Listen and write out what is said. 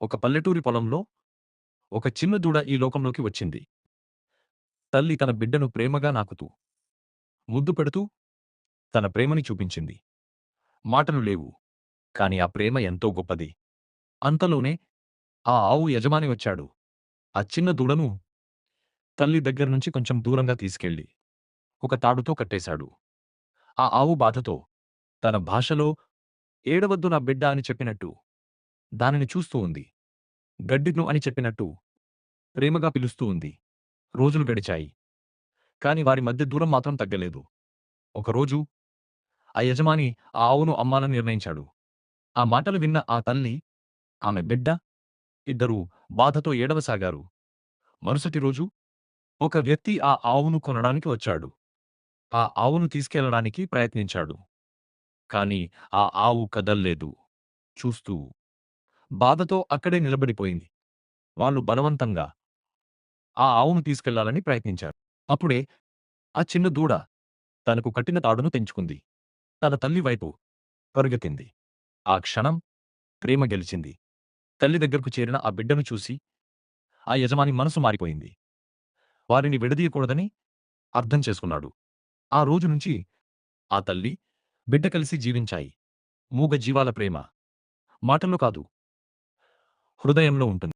ఒక పల్లెటూరి పొలంలో ఒక చిన్న దూడ ఈ లోకంలోకి వచ్చింది. తల్లి తన బిడ్డను ప్రేమగా నాకుతూ, ముద్దు పెడుతూ తన ప్రేమని చూపించింది. మాటలు లేవు, కాని ఆ ప్రేమ ఎంతో గొప్పది. అంతలోనే ఆ ఆవు యజమాని వచ్చాడు. ఆ చిన్న దూడను తల్లి దగ్గర్నుంచి కొంచెం దూరంగా తీసుకెళ్ళి ఒక తాడుతో కట్టేశాడు. ఆ ఆవు బాధతో తన భాషలో ఏడవద్దు నా బిడ్డ అని చెప్పినట్టు దానిని చూస్తూ ఉంది. గడ్డిను అని చెప్పినట్టు ప్రేమగా పిలుస్తూ ఉంది. రోజులు గడిచాయి. కాని వారి మధ్య దూరం మాత్రం తగ్గలేదు. ఒకరోజు ఆ యజమాని ఆ ఆవును అమ్మాలని నిర్ణయించాడు. ఆ మాటలు విన్న ఆ తల్లి, ఆమె బిడ్డ ఇద్దరూ బాధతో ఏడవసాగారు. మరుసటి రోజు ఒక వ్యక్తి ఆ ఆవును కొనడానికి వచ్చాడు. ఆ ఆవును తీసుకెళ్లడానికి ప్రయత్నించాడు. కాని ఆ ఆవు కదల్లేదు. చూస్తూ బాధతో అక్కడే నిలబడిపోయింది. వాళ్ళు బలవంతంగా ఆ ఆవును తీసుకెళ్లాలని ప్రయత్నించారు. అప్పుడే ఆ చిన్న దూడ తనకు కట్టిన తాడును తెంచుకుంది. తన తల్లి వైపు పరుగెత్తింది. ఆ క్షణం ప్రేమ గెలిచింది. తల్లి దగ్గరకు చేరిన ఆ బిడ్డను చూసి ఆ యజమాని మనసు మారిపోయింది. వారిని విడదీయకూడదని అర్థం చేసుకున్నాడు. ఆ రోజు నుంచి ఆ తల్లి, బిడ్డ కలిసి జీవించాయి. మూగ జీవాల ప్రేమ మాటల్లో కాదు, హృదయంలో ఉంటుంది.